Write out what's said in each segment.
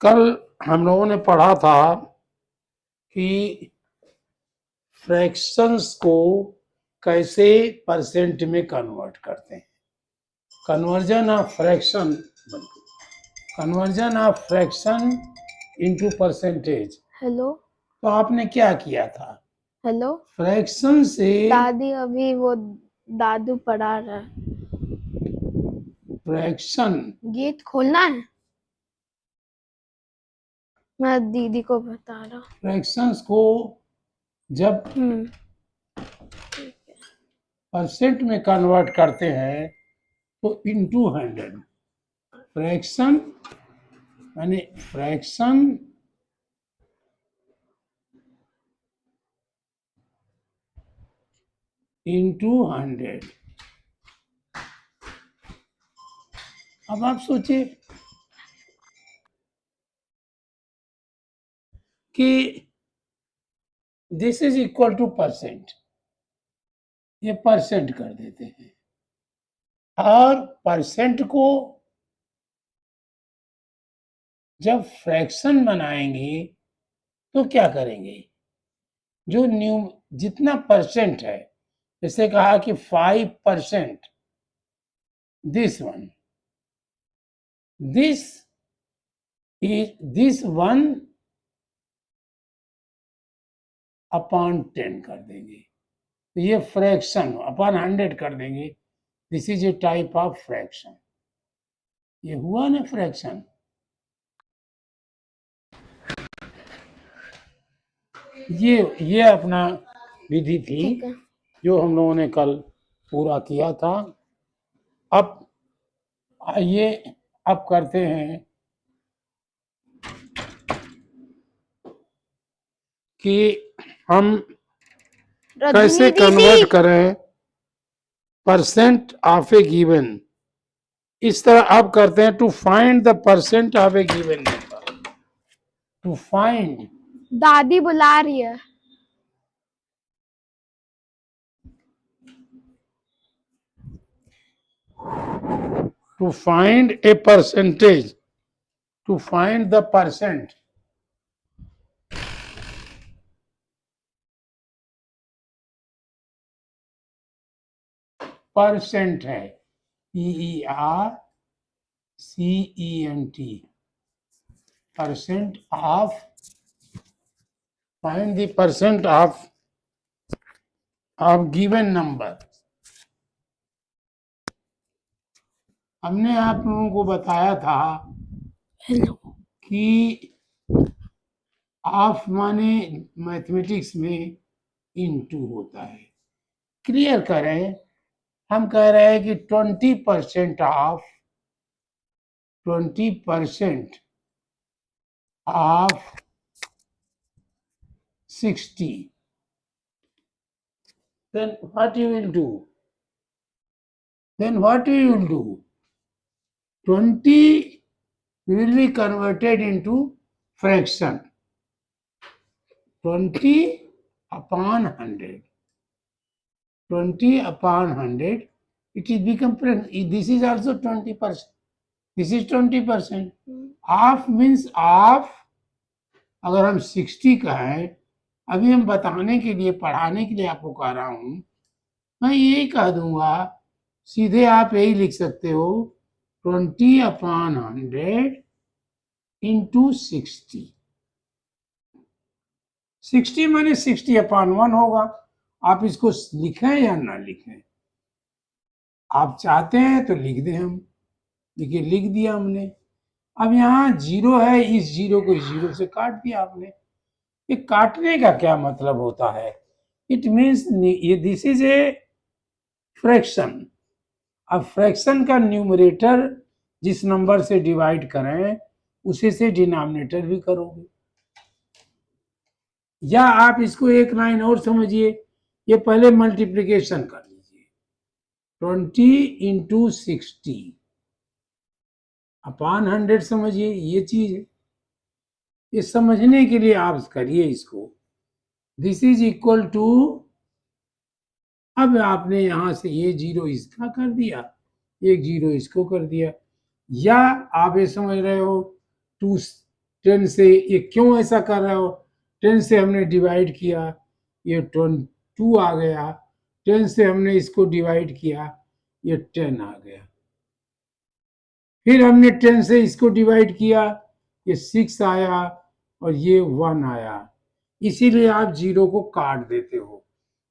कल हम लोगों ने पढ़ा था कि फ्रैक्शंस को कैसे परसेंट में कन्वर्ट करते हैं। Conversion of fraction into percentage. Hello तो आपने क्या किया था? हेलो फ्रैक्शन से दादी अभी वो दादू पढ़ा रहा है। फ्रैक्शन गेट खोलना है, मैं दीदी को बता रहा हूँ। फ्रैक्शंस को जब परसेंट में कन्वर्ट करते हैं तो इनटू 100 फ्रैक्शन यानी फ्रैक्शन इनटू 100। अब आप सोचिए कि this is equal two percent, ये परसेंट कर देते हैं और परसेंट को जब फ्रैक्शन बनाएंगे तो क्या करेंगे? जो जितना परसेंट है, जैसे कहा कि 5%, दिस वन, दिस 1 अपॉन 10 कर देंगे, तो ये फ्रैक्शन अपॉन 100 कर देंगे। This is a type of fraction. ये हुआ ना फ्रैक्शन। ये अपना विधि थी जो हम लोगों ने कल पूरा किया था। अब आइए अब करते हैं कि हम कैसे कन्वर्ट करें परसेंट ऑफ ए गिवन। इस तरह अब करते हैं to find the percent of a given number. To find, दादी बुला रही है। to find a percentage, to find the percent percent है PERCENT, percent of, find the percent of given number. हमने आप लोगों को बताया था कि ऑफ माने मैथमेटिक्स में इनटू होता है। क्लियर करें, हम कह रहे हैं कि 20% of 60, then what you will do? 20 will be converted into fraction. 20 upon 100. 20 upon 100, it is become, this is also 20%. This is 20%. Half means half, अगर हम 60 का है, अभी हम बताने के लिए, पढ़ाने के लिए आपको कह रहा हूं, मैं यही कह दूंगा, सीधे आप यही लिख सकते हो 20 अपॉन 100 इंटू 60। 60 माने 60 अपॉन 1 होगा। आप इसको लिखें या ना लिखें, आप चाहते हैं तो लिख दें। हम देखिए लिख दिया हमने। अब यहाँ 0 है, इस 0 को 0 से काट दिया आपने। ये काटने का क्या मतलब होता है? इट मीन्स ये दिस इज ए फ्रैक्शन। अब फ्रैक्शन का न्यूमरेटर जिस नंबर से डिवाइड करें उसी से डिनोमिनेटर भी करोगे। या आप इसको एक लाइन और समझिए, ये पहले मल्टीप्लिकेशन कर लीजिए, 20 इंटू 60 अपॉन 100 समझिए, ये चीज है। ये समझने के लिए आप करिए इसको। दिस इज इक्वल टू, अब आपने यहां से ये 0 इसका कर दिया, एक 0 इसको कर दिया, या आप ये समझ रहे हो 2 10 से, ये क्यों ऐसा कर रहे हो, 10 से हमने डिवाइड किया, ये 2 आ गया, 10 से हमने इसको डिवाइड किया, ये 10 आ गया, फिर हमने 10 से इसको डिवाइड किया, ये 6 आया और ये 1 आया। इसीलिए आप जीरो को काट देते हो,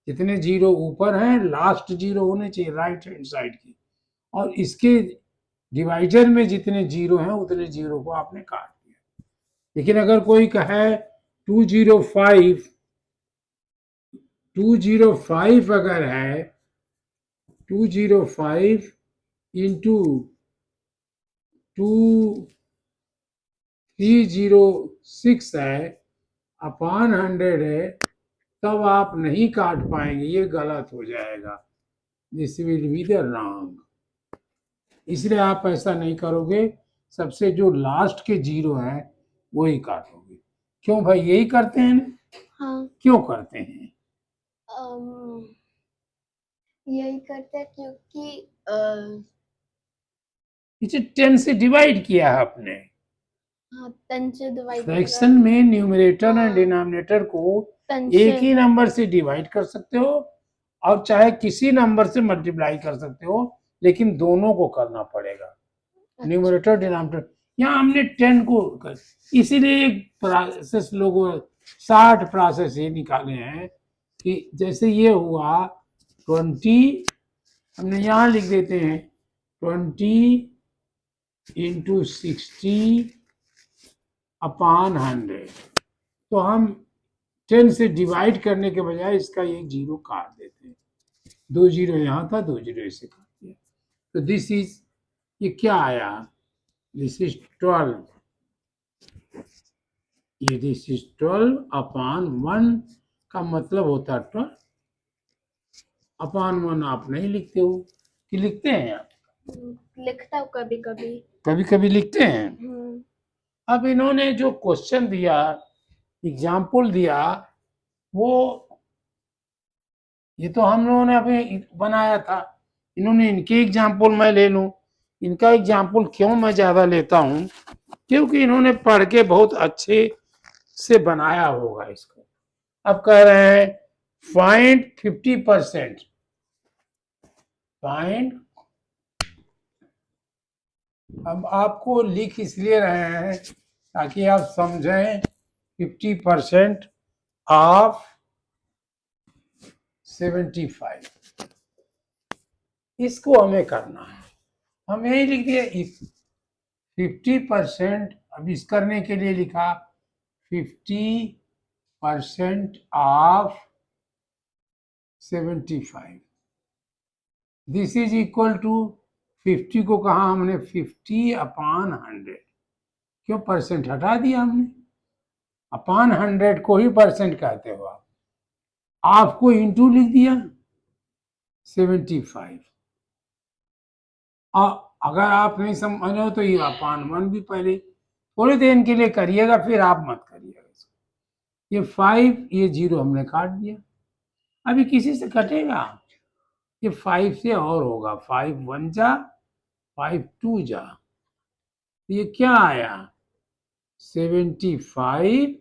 जितने जीरो ऊपर हैं लास्ट जीरो होने चाहिए राइट हैंड साइड की, और इसके डिवाइजर में जितने जीरो हैं उतने जीरो को आपने काट दिया। लेकिन अगर कोई कहे 205 अगर है, 205 इंटू 2306 है अपॉन 100 है, तब आप नहीं काट पाएंगे, ये गलत हो जाएगा, this will be the wrong. इसलिए आप ऐसा नहीं करोगे, सबसे जो लास्ट के जीरो है वही काटोगे। क्यों भाई, यही करते हैं ना? हाँ, क्यों करते हैं? यही करते हैं क्योंकि इसे 10 से डिवाइड किया है आपने। हाँ, 10 से डिवाइड फ्रैक्शन में न्यूमरेटर एंड डिनोमिनेटर को 10 एक से ही नंबर से डिवाइड कर सकते हो और चाहे किसी नंबर से मल्टीप्लाई कर सकते हो, लेकिन दोनों को करना पड़ेगा, न्यूमरेटर डिनोमिनेटर। यहाँ हमने 10 को कर, इसीलिए एक प्रोसेस लोगों 60 प्रोसेस ये निकाले हैं कि जैसे ये हुआ 20, हमने यहाँ लिख देते हैं 20 इंटू 60 अपॉन 100, तो हम 10 से डिवाइड करने के बजाय इसका एक जीरो काट देते हैं, 2 जीरो यहाँ था, 2 जीरो इसे काट दिया, तो दिस इज, ये क्या आया, दिस इज 12, ये दिस इज 12 अपॉन 1 का मतलब होता है 12 अपॉन 1। आप नहीं लिखते हो कि लिखते हैं आप? लिखता हूँ कभी कभी। कभी कभी लिखते हैं। अब इन्होंने जो क्वेश्चन दिया, एग्जाम्पल दिया, वो ये तो हम लोगों ने अभी बनाया था, इन्होंने इनके एग्जाम्पल मैं ले लूं। इनका एग्जाम्पल क्यों मैं ज्यादा लेता हूं, क्योंकि इन्होंने पढ़ के बहुत अच्छे से बनाया होगा इसको। अब कह रहे हैं फाइंड 50%, फाइंड, अब आपको लिख इसलिए रहे हैं ताकि आप समझें 50% ऑफ 75, इसको हमें करना है। हम यही लिख दिए 50%, अब इस करने के लिए लिखा 50% of 75, this is equal to 50 को कहा हमने 50 अपॉन 100, क्यों परसेंट हटा दिया हमने, अपॉन 100 को ही परसेंट कहते हो आप, आपको इंटू लिख दिया 75। अगर आप नहीं समझ हो तो ये अपॉन 1 भी पहले थोड़ी देर के लिए करिएगा, फिर आप मत करिएगा इसको। ये 5, ये 0 हमने काट दिया, अभी किसी से कटेगा, ये 5 से और होगा, 5 1 जा, 5 2 जा, ये क्या आया 75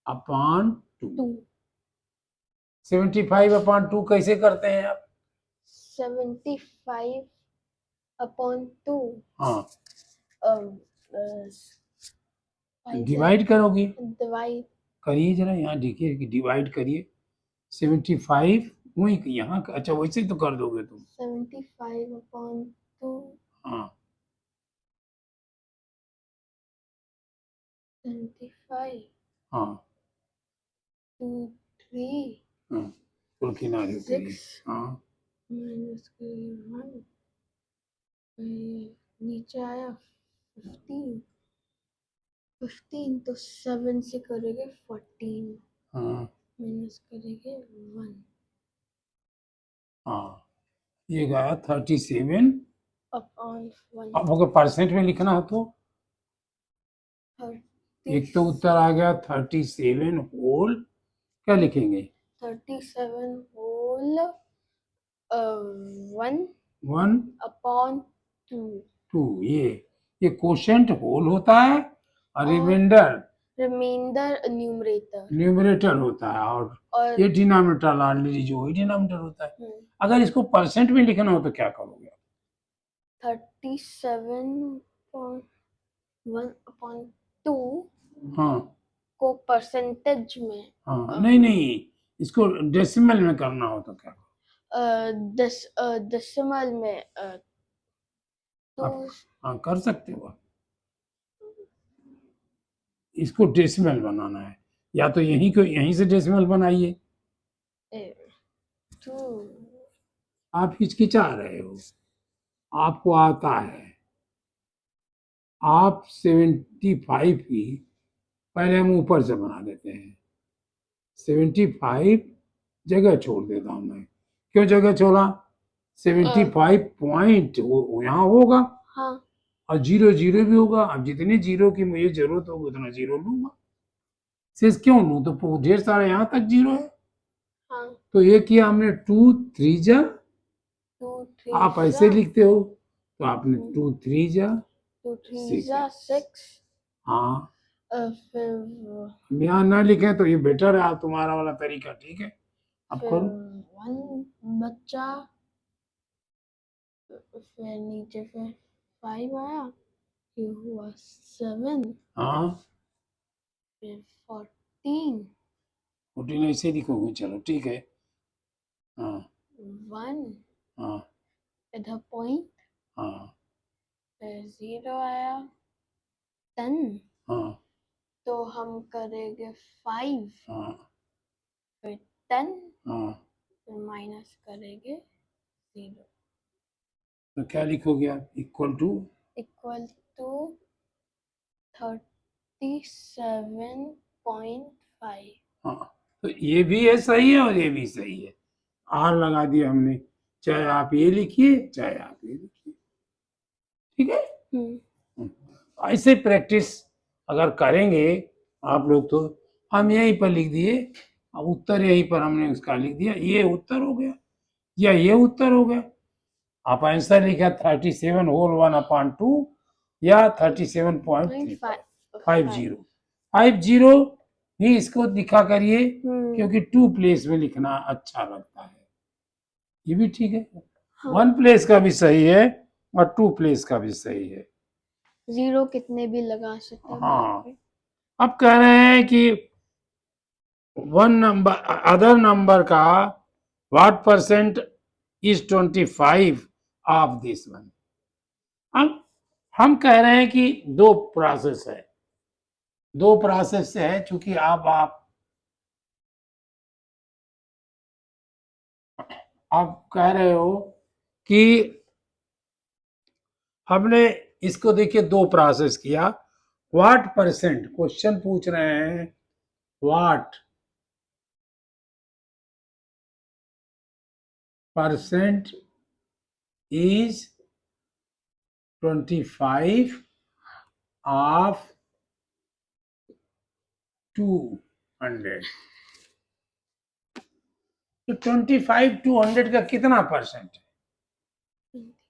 अपॉन 2। 75 अपॉन 2 कैसे करते हैं आप? 75 अपॉन 2, हाँ, डिवाइड डिवाइड करोगे, करिए जरा, यहाँ देखिए कि डिवाइड करिए 75, वही यहाँ, अच्छा वैसे ही तो कर दोगे तुम। 75 अपॉन 2, हाँ 75 हाँ 2 3 हाँ, फुल किनारे करिए, 6 हाँ माइनस करिए 1, नीचे आया 15 तो 7 से करेंगे 14, हाँ माइनस करेंगे 1, हाँ, ये गया 37 अपॉन 1, अब अगर परसेंट में लिखना हो तो एक तो उत्तर आ गया 37 होल, क्या लिखेंगे 37 होल 1 1 अपॉन 2, 2, ये क्वोशंट होल होता है और रिमाइंडर रिमाइंडर न्यूमरेटर न्यूमरेटर होता है और ये डिनोमिनेटर ऑलरेडी जो है डिनोमिनेटर होता है। अगर इसको परसेंट में लिखना हो तो क्या करोगे? 37.1/2 हाँ को परसेंटेज में हाँ नहीं इसको डेसिमल में करना हो तो क्या? डेसिमल में तो हाँ कर सकते हो। इसको डेसिमल बनाना है या तो यहीं से डेसिमल बनाइए। टू आप हिचकिचा रहे हो, आपको आता है। आप 75 की पहले हम ऊपर से बना देते हैं। 75 जगह छोड़ देता हूं मैं। क्यों जगह छोड़ा? 75 पॉइंट यहाँ होगा हाँ और 0 0 भी होगा। अब जितने जीरो की मुझे जरूरत होगी उतना जीरो लूंगा। शेष क्यों लूं? तो ढेर सारे यहाँ तक जीरो है। हाँ तो ये किया हमने 2 3 जा। 2 आप 3 ऐसे लिखते हो तो आपने 2 3 जा 2 3 6 हाँ फिर यहाँ ना लिखे तो ये बेटर है तुम्हारा वाला तरीका। ठीक है अब फिर करो। 1 बच्चा, फिर नीचे फिर 5 आया, ये हुआ 7, हाँ फिर 14, 14 ऐसे लिखोगे चलो ठीक है। हाँ 1 हाँ इधर पॉइंट, हाँ फिर 0 आया, 10 हाँ तो हम करेंगे 5, हाँ फिर 10, हाँ फिर माइनस करेंगे 0 तो क्या लिखोगे आप? Equal to equal to 37.5। हाँ तो ये भी है सही है और ये भी सही है। आर लगा दिया हमने, चाहे आप ये लिखिए चाहे आप ये लिखिए। ठीक है ऐसे प्रैक्टिस अगर करेंगे आप लोग तो हम यहीं पर लिख दिए। अब उत्तर यहीं पर हमने उसका लिख दिया, ये उत्तर हो गया या ये उत्तर हो गया। आप आंसर लिखा 37 होल 1/2 या 37.50 ही इसको दिखा करिए क्योंकि 2 प्लेस में लिखना अच्छा लगता है। ये भी ठीक है। 1 प्लेस का भी सही है और 2 प्लेस का भी सही है। 0 कितने भी लगा सकते हैं हाँ अब कह रहे हैं कि वन नंबर अदर नंबर का what percent is 25 of this one. अब हम कह रहे हैं कि दो प्रोसेस है चूंकि आप कह रहे हो कि हमने इसको देखिए दो प्रोसेस किया। व्हाट परसेंट क्वेश्चन पूछ रहे हैं, व्हाट परसेंट इज 25 ऑफ 200। तो 25 200 का कितना परसेंट है?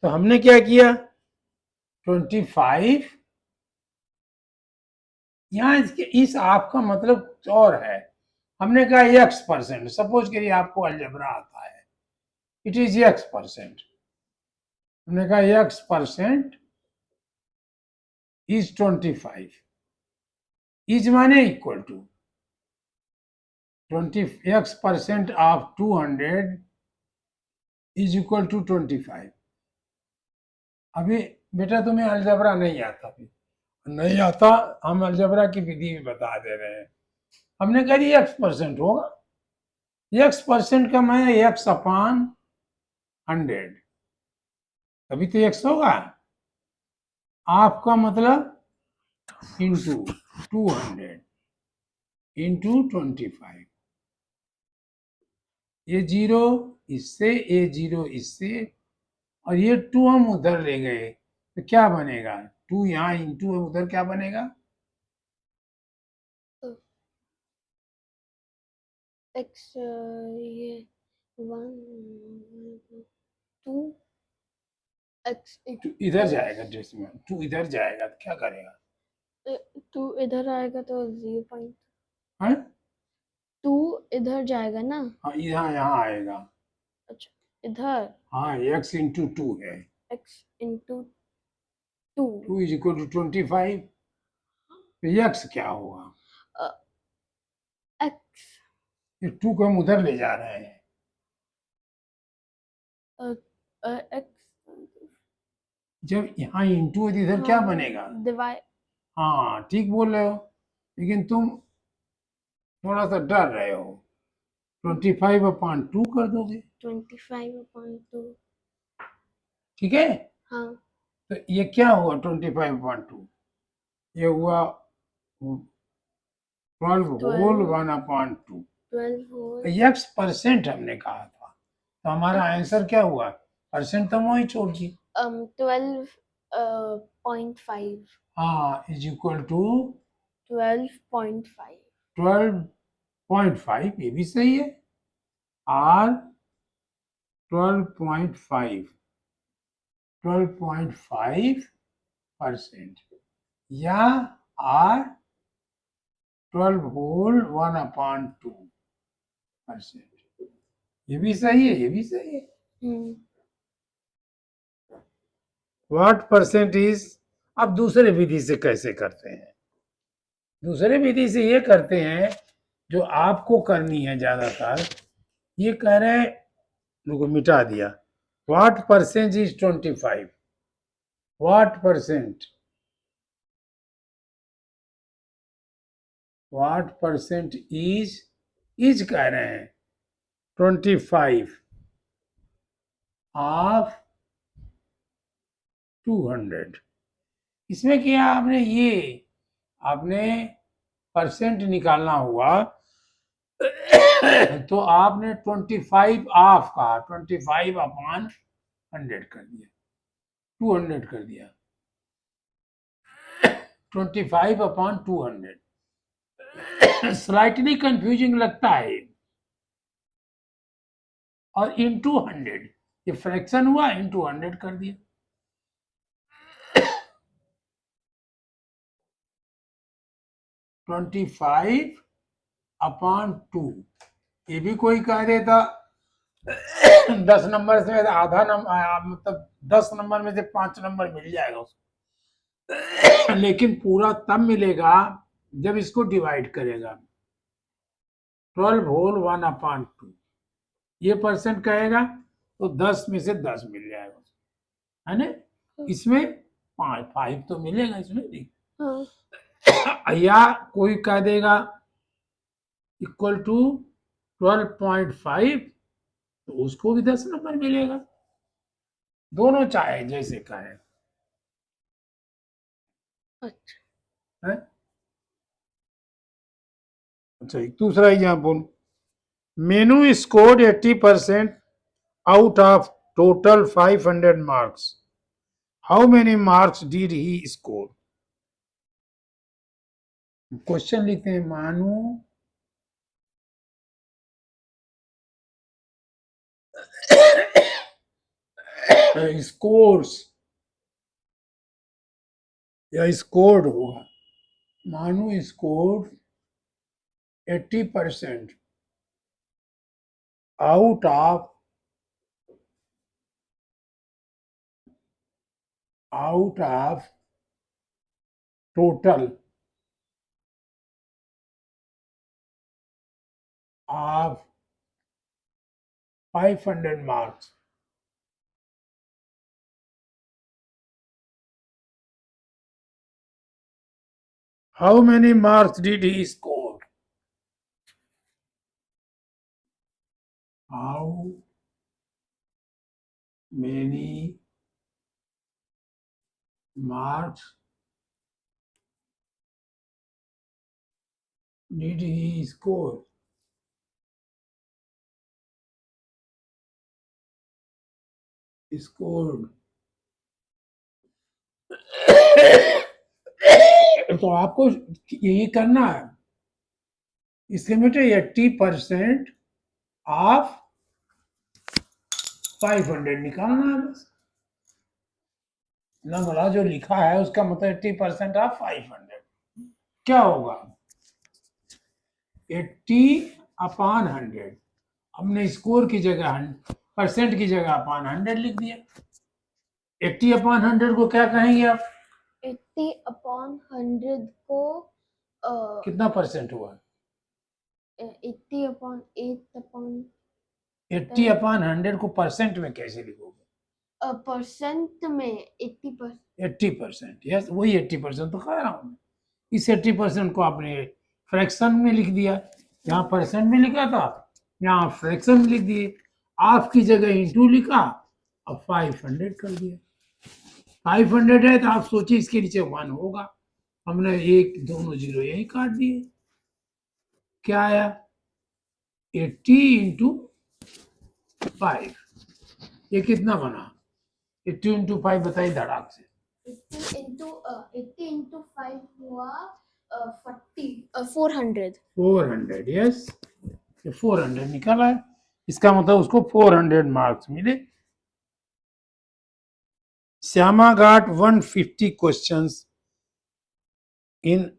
तो हमने क्या किया 25 यहाँ इस आपका मतलब और है। हमने कहा x%। सपोज करिए आपको अलजेब्रा आता है, इट इज x%। हमने कहा x% इज 25 इज माने equal to 20x% of 200 is equal to 25। अभी बेटा तुम्हें अलजेब्रा नहीं आता, अभी नहीं आता, हम अलजेब्रा की विधि भी बता दे रहे हैं। हमने कहा x% होगा, x% का मैं x/100 तभी तो x होगा। आपका मतलब इंटू 200 इंटू 25। ये 0 इससे, ये 0 इससे और ये 2 हम उधर ले गए तो क्या बनेगा? 2 यहाँ इंटू उधर क्या बनेगा? x ये 1 2 x इधर जाएगा डेसिमल, 2 इधर जाएगा तो क्या करेगा? टू इधर आएगा तो 0. है? टू इधर जाएगा ना? हाँ, यहाँ आएगा। अच्छा, इधर हाँ, x इंटू टू है। x into 2. 2 is equal to 25। तो x क्या होगा? x ये 2 को हम उधर ले जा रहे हैं। x जब यहाँ इंटू है तो इधर क्या बनेगा? डिवाइड. हाँ, ठीक बोल रहे हो, लेकिन तुम थोड़ा सा डर रहे हो। 25/2 कर दोगे, 25/2. ठीक है? हाँ, तो ये क्या हुआ 25/2? ये हुआ 12 होल 1/2। 12 होल. x परसेंट हमने कहा था, तो हमारा आंसर क्या हुआ? परसेंट तो वही छोड़ दी। 12.5. हाँ, इज इक्वल टू 12.5. 12.5, ये भी सही है। आर 12.5, 12.5% या आर 12 होल 1/2%। ये भी सही है, ये भी सही है। What percentage? अब दूसरे विधि से कैसे करते हैं? दूसरे विधि से ये करते हैं जो आपको करनी है ज्यादातर। ये कह रहे हैं, रुको मिटा दिया। What percent is 25? What percent? What percent is कह रहे हैं 25 ऑफ 200। इसमें क्या आपने आपने परसेंट निकालना हुआ तो आपने 25 ऑफ का 25/100 कर दिया, 200 कर दिया। 25/200 स्लाइटली कंफ्यूजिंग लगता है। और इंटू 100, ये फ्रैक्शन हुआ, इंटू 100 कर दिया। ट्वेंटी 25/2। ये भी कोई कह देता 10 नंबर से आधा नंबर, मतलब 10 नंबर में से 5 नंबर मिल जाएगा उसको, लेकिन पूरा तब मिलेगा जब इसको डिवाइड करेगा। 12 होल 1/2 ये परसेंट कहेगा तो 10 में से 10 मिल जाएगा, है ना? इसमें 5 तो मिलेगा इसमें भी। या कोई कह देगा इक्वल टू 12.5 तो उसको भी 10 नंबर मिलेगा। दोनों चाहे जैसे कहे। अच्छा. है? अच्छा, एक दूसरा example. Menu scored 80% out of total 500 marks. How many marks did he score? Question लिखते हैं, मानू स्कोर्स या स्कोर्ड होगा। मानू scored 80% out of total of 500 marks. How many marks did he score? How many marks did he score? Scored. तो आपको यही करना है। इसके बेटे 80% ऑफ 500 निकालना है बस। नंबरा जो लिखा है उसका मतलब 80% ऑफ 500। क्या होगा 80/100। हमने स्कोर की जगह परसेंट की जगह अपान 100 लिख दिया। 80/100 को क्या कहेंगे आप? 80/100 को कितना परसेंट हुआ? 80/8 80/100 को परसेंट में कैसे लिखोगे? परसेंट में 80%। 80%, यस, वही 80% तो कह रहा हूँ मैं। इस 80% को आपने फ्रैक्शन में लिख दिया। यहाँ परसेंट में लिखा था, यहाँ फ्रैक्शन में लिख दिए। आपकी जगह इंटू लिखा, अब 500 कर दिया। 500 है तो आप सोचिए इसके नीचे 1 होगा। हमने एक दोनों जीरो यही काट दिए। क्या आया 80 इंटू 5। ये कितना बना? 80 इंटू 5 बताइए धड़ाक से। 80 इंटू 5 हुआ 400। 400, यस, ये 400 निकला है। इसका मतलब उसको 400 मार्क्स मिले। Shyama got 150 questions in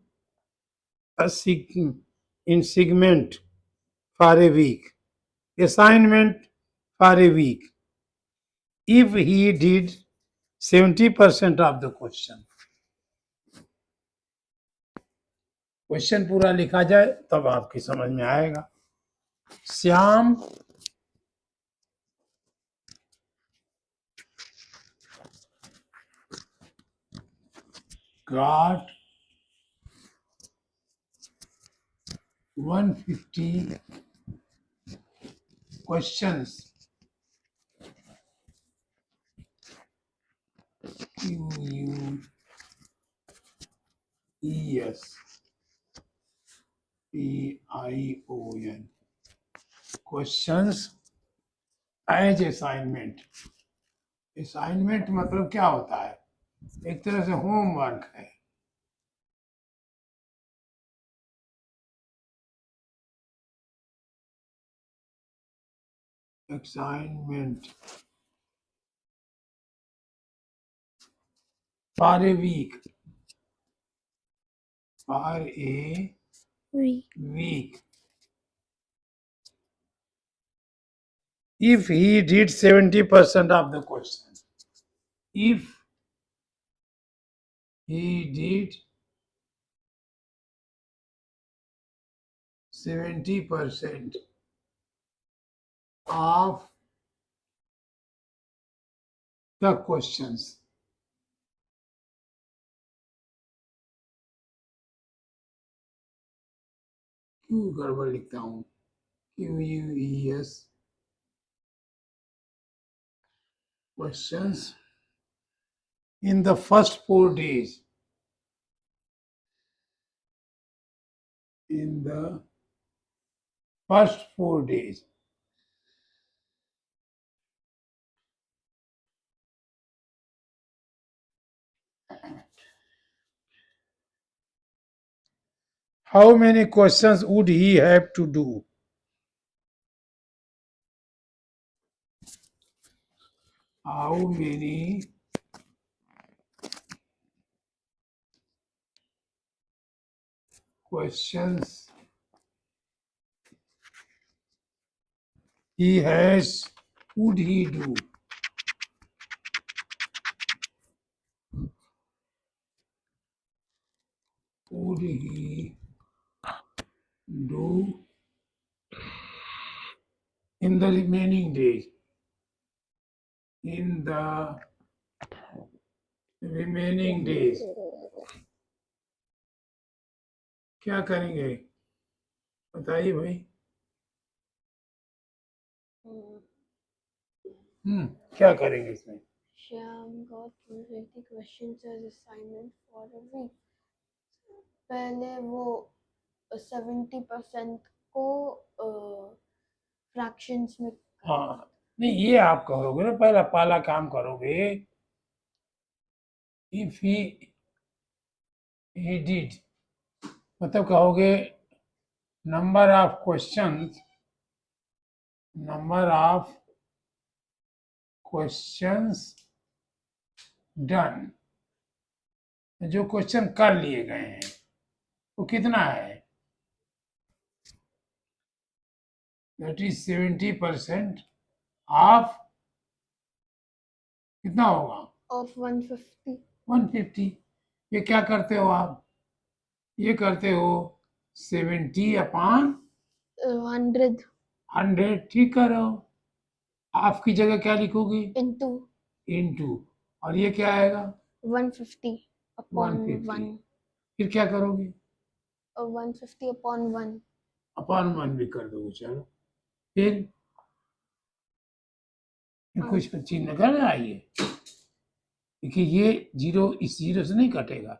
in segment for a week, assignment for a week. If he did 70% of the question, question पूरा लिखा जाए तब आपकी समझ में आएगा। Shyam got 150 questions QUESPION questions as assignment. Assignment मतलब क्या होता है? एक तरह से होमवर्क है। Assignment for a week, for a week. If he did 70% of the question, if he did 70% of the questions, क्यों गड़बड़ लिखता हूँ? QUES questions in the first 4 days, in the first 4 days. How many questions would he have to do? How many questions would he do? Would he do in the remaining days? In the remaining days. क्या करेंगे बताइए भाई। क्या करेंगे इसमें? Shyam got 250 questions as assignment for a week. पहले वो 70% को फ्रैक्शंस में। हाँ, नहीं ये आप करोगे ना, पहला पाला काम करोगे। इफ ही डिड मतलब कहोगे नंबर ऑफ क्वेश्चंस डन, जो क्वेश्चन कर लिए गए हैं वो कितना है? दैट इज 70% ऑफ कितना होगा? Of 150. 150। ये क्या करते हो आप? ये करते हो 70 अपॉन 100 100। ठीक करो। आपकी जगह क्या लिखोगे? into into. और ये क्या आएगा? 150 upon 150। 1. फिर क्या करोगे? 150 upon 1. अपॉन 1 भी कर दोगे। चलो फिर कुछ चीज निकल आइए, देखिए ये जीरो इस जीरो से नहीं कटेगा,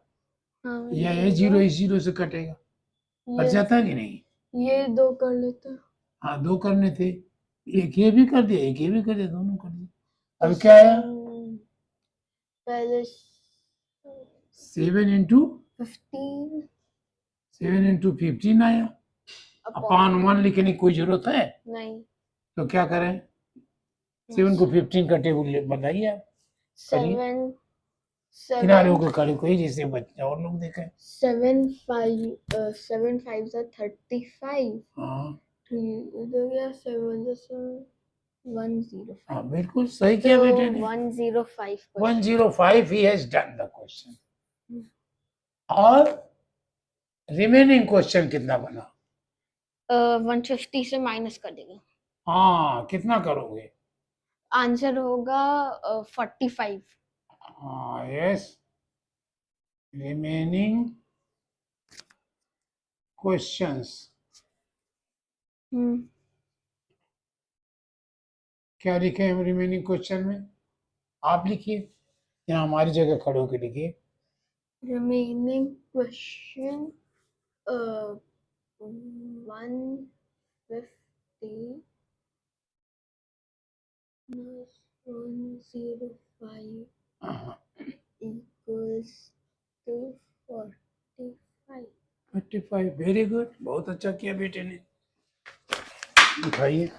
हाँ, या ये जीरो इस जीरो से कटेगा। कट ये जाता है कि नहीं? ये 2 कर लेते हैं। हाँ, 2 करने थे। एक ये भी कर दिया, एक ये भी कर दिया, दोनों कर दिया। तो अब क्या आया? 7 पहले 7 इंटू 15 7 इंटू 15 आया। अपॉन 1 लिखने की कोई जरूरत है? नहीं, तो क्या करें? 7 को 15 का टेबल बताइए आप। करिए। 7 किनारे 7 होकर खड़े कोई, जैसे बच्चे और लोग देखें। 7 5 are 35. हाँ 3 इधर गया, 7 105. हाँ, बिल्कुल सही किया तो बेटे ने। 105 question. 105 he has done the question। और रिमेनिंग क्वेश्चन कितना बना? 150 से माइनस कर देगा, हाँ, कितना करोगे? आंसर होगा 45. हाँ, यस। रिमेनिंग क्वेश्चंस क्या लिखे हैं रिमेनिंग क्वेश्चन में? आप लिखिए, या हमारी जगह खड़े होकर लिखिए। Remaining question 150 plus 105 हाँ, equals to 45. 55। वेरी गुड, बहुत अच्छा किया बेटे ने। उठाइए,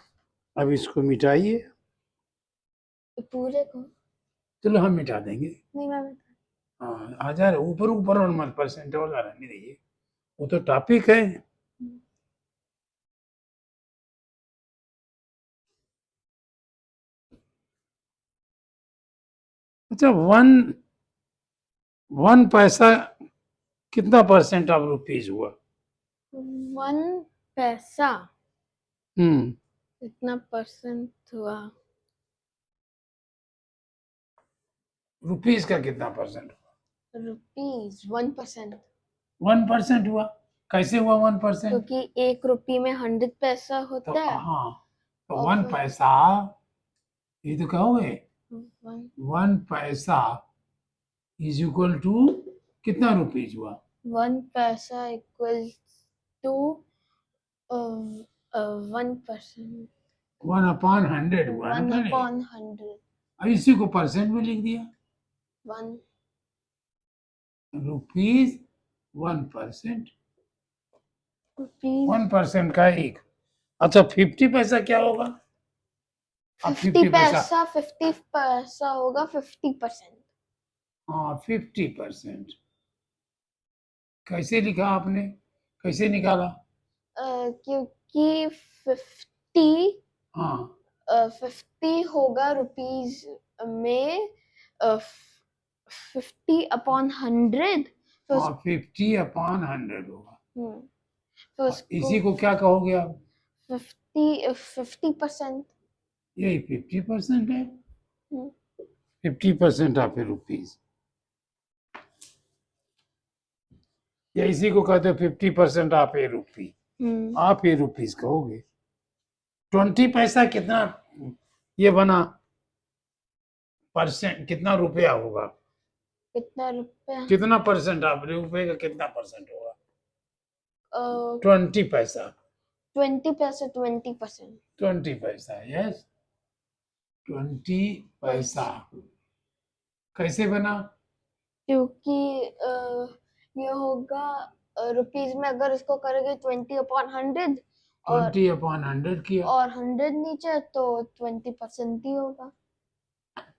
अब इसको मिटाइए। पूरे को चलो हम मिटा देंगे। नहीं, मैं बता। हाँ, आ जा रहे ऊपर ऊपर और मत, परसेंट वाला रहने दीजिए, वो तो टॉपिक है। अच्छा, 1 पैसा कितना परसेंट ऑफ रुपीज हुआ? 1 पैसा हम्म कितना परसेंट हुआ? रुपीज का कितना परसेंट हुआ? रुपीज 1%, 1% हुआ। कैसे हुआ 1%? क्योंकि 1 रुपये में 100 पैसा तो होता है। हाँ, तो और 1 फिर- पैसा, ये तो कहोगे 1 1 पैसा इज इक्वल टू कितना रुपीज हुआ? 1 पैसा इक्वल टू 1%, 1 अपॉन 100 हुआ ना 1 पहले। upon 100. अब इसी को परसेंट में लिख दिया। 1 रुपीज 1%। रुपीज 1% का एक। अच्छा, 50 पैसा क्या होगा? अब 50 पैसा होगा 50%. हाँ, 50%। कैसे लिखा आपने? कैसे निकाला? क्योंकि 50 हाँ 50 होगा रुपीज में 50 अपॉन 100. तो हाँ, 50 अपॉन 100 होगा। तो इसी को क्या कहोगे आप? 50%. यही 50% है। 50% ऑफ ए रुपीज, या इसी को कहते हो 50% ऑफ ए रुपी। आप ए रुपीज कहोगे। 20 पैसा कितना ये बना परसेंट, कितना रुपया होगा? कितना रुपया? कितना परसेंट ऑफ रुपये का कितना परसेंट होगा? 20 पैसा। 20 पैसा 20%. 20 पैसा, यस। 20 पैसा कैसे बना? क्योंकि ये होगा रुपीज में, अगर इसको करोगे 20 अपॉन 100 और 20 अपॉन 100 किया, और 100 नीचे, तो 20% ही होगा।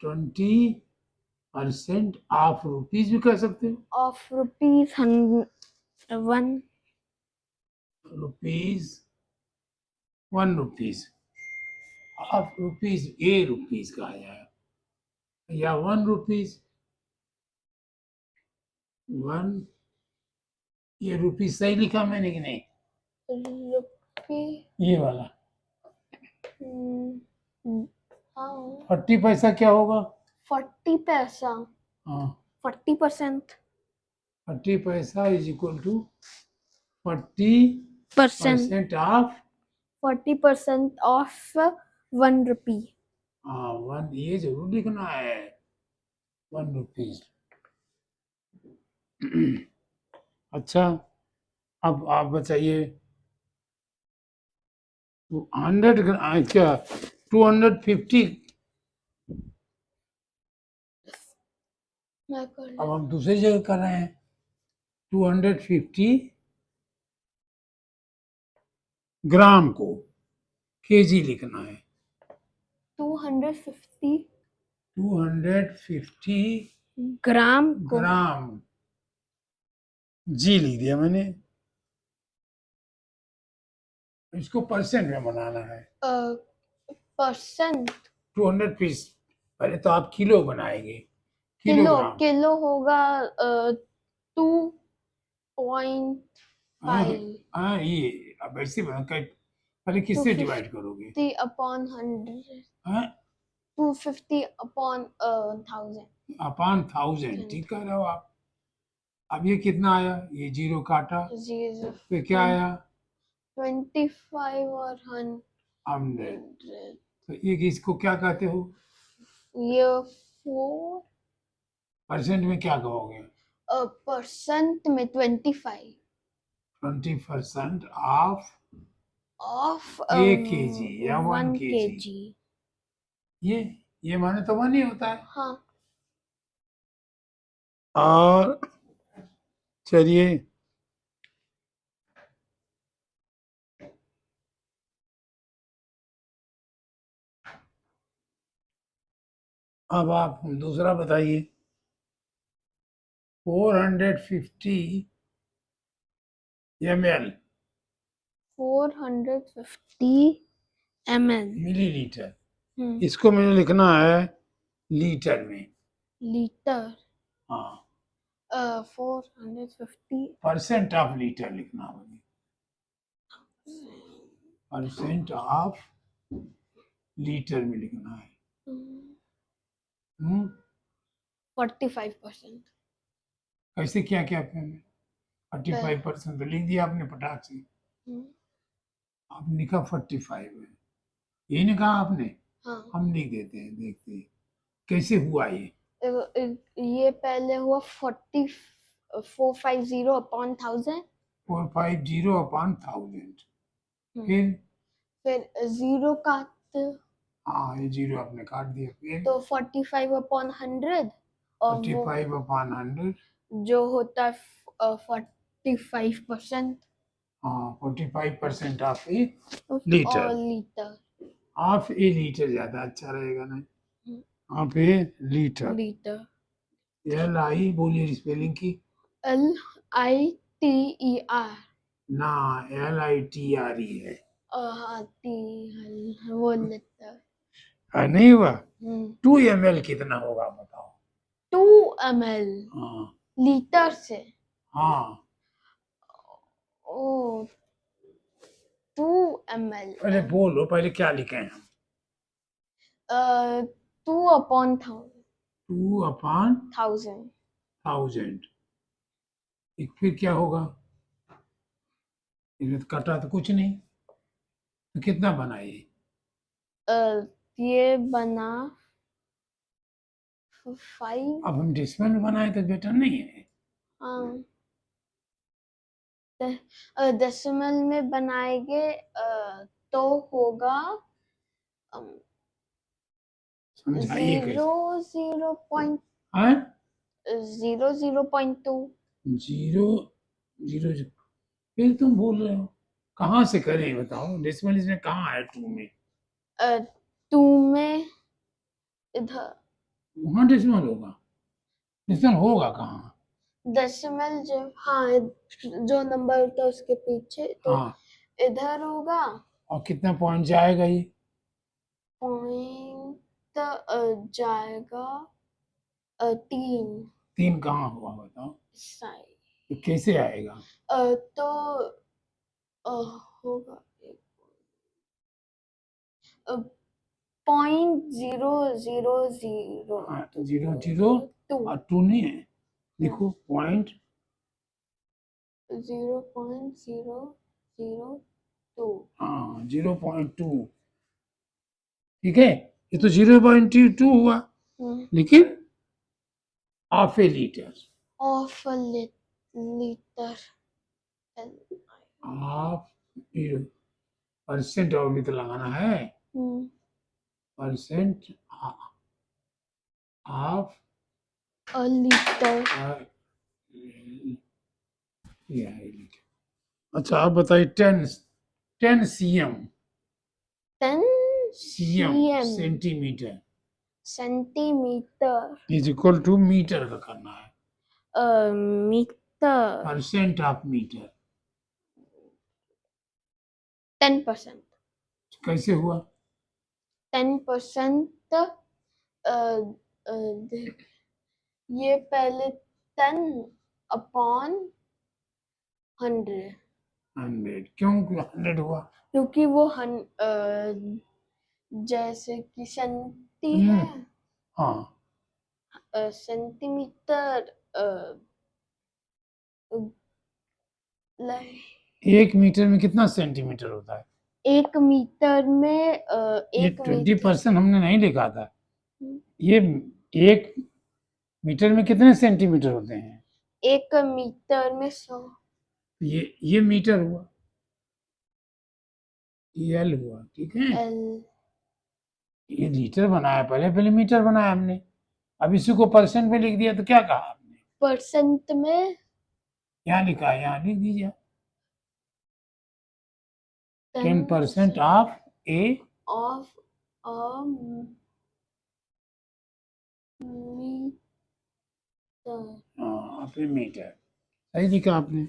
20% ऑफ रुपीज भी कह सकते हो। Of rupees 1 rupees 1 rupees, half rupees A rupees कहा जाए, या 1 रुपीज, 1, ये रुपीज सही लिखा मैंने कि नहीं? रुपी ये वाला हाँ 40 पैसा क्या होगा? 40 पैसा, हाँ 40%, 40 पैसा is equal to 40% of 40% of 1 rupee. हाँ 1, ये जरूर लिखना है 1 रुपीज। अच्छा, अब आप बताइए 100 क्या 250, मैं कर अब हम दूसरी जगह कर रहे हैं 250 ग्राम को केजी लिखना है, 250 250 ग्राम को ग्राम, जी लिख दिया मैंने, इसको परसेंट में बनाना है। परसेंट 200 पीस, पहले तो आप किलो बनाएंगे, किलो किलोग्राम। किलो होगा 2.5 हाँ ये अब ऐसे पहले किससे 250 डिवाइड करोगे? 50 upon 100, हाँ 250 upon 1000, अपॉन 1000, ठीक कह रहे हो आप। अब ये कितना आया? ये जीरो काटा, 0 फिर क्या आया? 25 और 100। 100, तो ये इसको क्या कहते हो? ये 4 परसेंट में क्या कहोगे? परसेंट में 25 20% ऑफ ऑफ ए केजी या 1 1 केजी। kg। ये माने तो 1 ही होता है। हाँ और चलिए अब आप दूसरा बताइए 450 ml 450 ml मिलीलीटर, इसको मैंने लिखना है लीटर में। लीटर। हाँ 450 परसेंट ऑफ लीटर लिखना होगा, परसेंट ऑफ लीटर में लिखना है। 45%। कैसे क्या क्या आपने 45% तो लिख दिया आपने पटाख से, आपने लिखा 45 है, यही नहीं कहा आपने? हाँ हम लिख देते हैं, देखते हैं कैसे हुआ ये। ये पहले हुआ 450 upon 1000, 450 अपॉन 1000, फिर 0 काट, हाँ ये जीरो आपने काट दिया, फिर तो 45 upon 100 और वो 45 अपॉन 100, जो होता है 45%। हाँ 45% ऑफ ए लीटर, और लीटर ऑफ ए लीटर ज्यादा अच्छा रहेगा ना, of A litre. Litre LI बोलिए स्पेलिंग की। LITER। ना LITRE है। हाँ वो लीटर। नहीं हुआ। 2 ml कितना होगा बताओ? 2 ml हाँ लीटर से। हाँ ओ 2 ml पहले बोलो, पहले क्या लिखे हैं हम? 2 upon 2 अपॉन 1000। 1000, एक फिर क्या होगा? इसमें तो कटा तो कुछ नहीं, तो कितना बना ये? ये बना 5। अब हम डेसिमल में बनाए तो बेटर नहीं है। हाँ डेसिमल में बनाएंगे तो होगा समझाइए कैसे? 0.2। हाँ 0.2। 0 फिर तुम बोल रहे हो कहाँ से करें बताओ? डेसिमल इसमें कहाँ है 2 में? 2 में इधर वहाँ डेसिमल होगा? डेसिमल होगा कहाँ? डेसिमल जो, हाँ, जो नंबर होता है उसके पीछे, तो हाँ, इधर होगा और कितना पॉइंट जाएगा ये? पॉइंट जाएगा 3 3 कहाँ हुआ बताओ? साइड। तो कैसे आएगा? तो होगा .0000 हाँ, 0 0 2 और 2 नहीं है, लिखो पॉइंट 0.002। हाँ 0.2। ठीक है, ये तो 0.2 हुआ, लेकिन half A litre, of litre half percent और भी तो लगाना है, परसेंट हाफ लीटर। ये है लीटर। अच्छा आप बताइए 10 cm 10 cm cm centimetre centimetre is equal to metre का करना है, मीटर। Percent of metre 10%। कैसे हुआ? 10%। ये पहले 10 अपॉन 100, 100 क्यों 100 हुआ? क्योंकि वो जैसे कि सेंटी है, हाँ सेंटीमीटर, एक मीटर में कितना सेंटीमीटर होता है? 1 मीटर में ये 1 20% हमने नहीं लिखा था, मीटर, ये 1 मीटर में कितने सेंटीमीटर होते हैं? 1 मीटर में 100। ये मीटर हुआ, ये एल हुआ, ठीक है। एल। ये लीटर बनाया, पहले पहले मीटर बनाया हमने, अब इसी को परसेंट में लिख दिया, तो क्या कहा आपने? परसेंट में यहाँ लिखा है, यहाँ लिख दीजिए 10% 10% of a of a metre. Of a metre, सही लिखा आपने।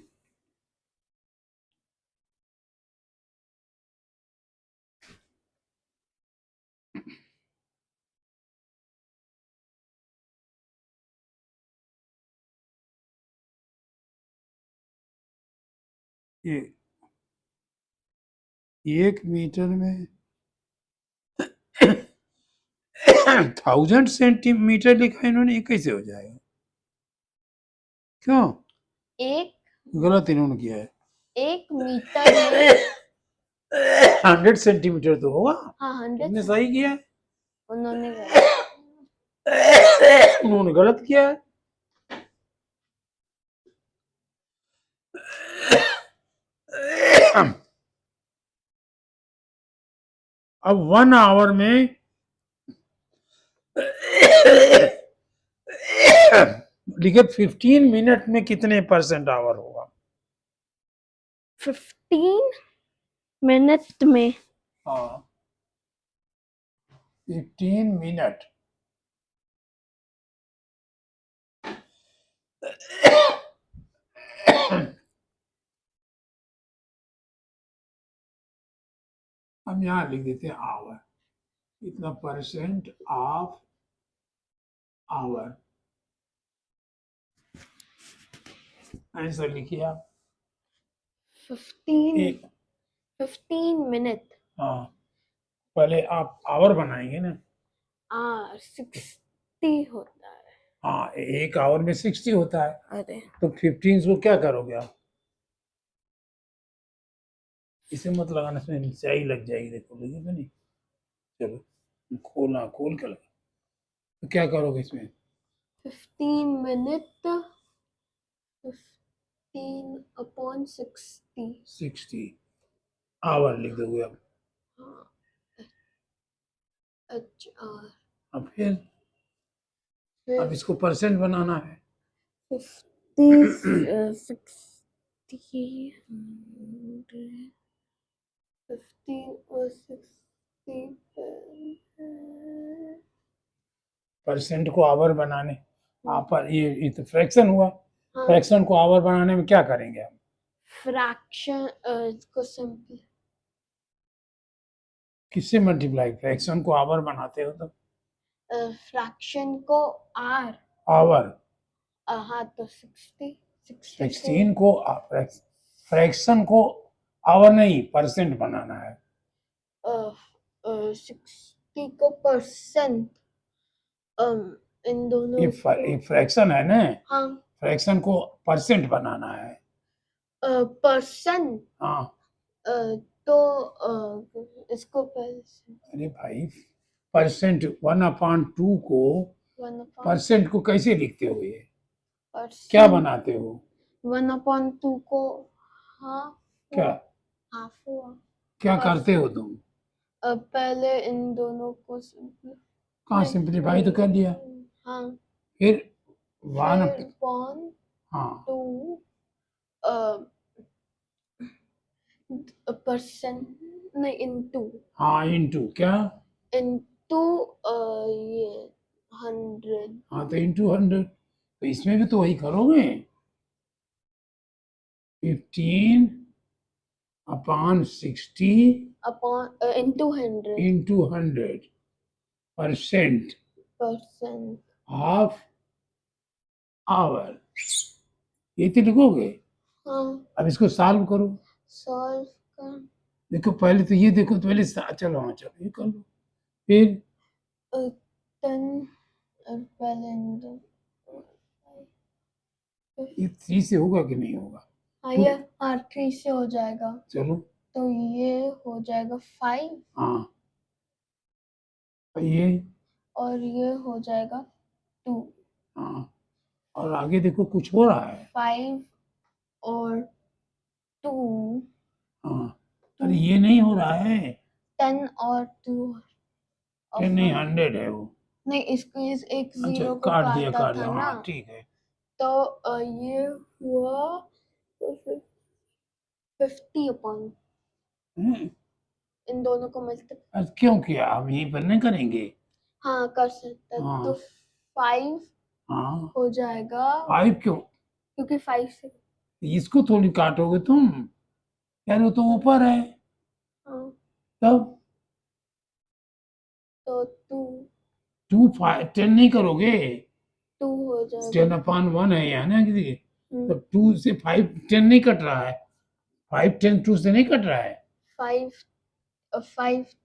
ये 1 मीटर में 1000 सेंटीमीटर लिखा है इन्होंने, ये कैसे हो जाएगा? क्यों एक गलत इन्होंने किया है? 1 मीटर में 100 सेंटीमीटर तो होगा, हाँ 100 तुमने सही किया है, उन्होंने उन्होंने गलत किया है। अब 1 आवर में लिखे 15 मिनट में कितने परसेंट आवर होगा? 15 मिनट में हाँ 15 मिनट हम यहाँ लिख देते हैं आवर, इतना परसेंट ऑफ आवर, आंसर लिखिए आप। 15 मिनट। हाँ पहले आप आवर बनाएंगे ना, 60 होता है। हाँ 1 आवर में 60 होता है, अरे तो 15 को क्या करोगे आप? इसे मत लगाना, इसमें स्याही लग जाएगी, देखो लगी तो नहीं, चलो खोल कर लगा, तो क्या करोगे इसमें? 15 मिनट 15 अपॉन 60। 60 आवर लिख दोगे अब। हाँ अच्छा, अब फिर अब इसको परसेंट बनाना है, 50 60 15 और 60 परसेंट को आवर बनाने, आप पर ये तो फ्रैक्शन हुआ, हाँ फ्रैक्शन को आवर बनाने में क्या करेंगे हम? फ्रैक्शन इसको सिंपल किससे मल्टीप्लाई? फ्रैक्शन को आवर बनाते हो तो फ्रैक्शन को आर आवर, हाँ तो 60 16 को फ्रैक्शन को आवर नहीं परसेंट बनाना है। 60 को परसेंट इन दोनों ये को फ्रैक्शन है ना, हाँ फ्रैक्शन को परसेंट बनाना है। परसेंट हाँ तो इसको पहले से अरे भाई, परसेंट 1/2 को 1/2 परसेंट को कैसे लिखते हो? ये क्या परसेंट बनाते हो? 1/2 को हाँ क्या हाफ हुआ क्या पर- करते हो तुम? पहले इन दोनों को कहाँ सिंप्लीफाई तो कर लिया, हाँ फिर वन, फिर पॉन हाँ 2 परसेंट नहीं इनटू हाँ इनटू क्या, इनटू ये 100 हाँ तो इनटू 100, तो इसमें भी तो वही करोगे, 15/60 upon into 100 into 100% percent half hour, ये तो लिखोगे। हाँ अब इसको सॉल्व करो। सॉल्व कर देखो पहले तो ये देखो, तो पहले चलो हाँ चलो ये कर लो, फिर 10 पहले इन दो ये 3 से होगा कि नहीं होगा? हाँ ये R3 से हो जाएगा चलो तो ये हो जाएगा 5 हाँ, ये और ये हो जाएगा 2 हाँ, और आगे देखो कुछ हो रहा है। 5 और 2 हाँ अरे ये नहीं हो रहा है, 10 और 2 और 10 नहीं 5 100 है वो। नहीं इसको इस एक अच्छा जीरो को काट दिया काटा था ना हाँ ठीक है। तो ये हुआ 50 अपॉन हैं? इन दोनों को मल्टीप्लाई आज क्यों किया, हम यहीं पर नहीं करेंगे? हाँ कर सकते हैं हाँ तो 5 हाँ हो जाएगा 5 क्यों, क्योंकि 5 से इसको थोड़ी काटोगे तुम यार, वो तो ऊपर है। हाँ तब तो 10 नहीं करोगे, 2 हो 10 जाएगा अपॉन 1 है यहाँ ना किसी, हम्म, तो 2 से 5 10 नहीं कट रहा है, 5 10 2 से नहीं कट रहा है, 5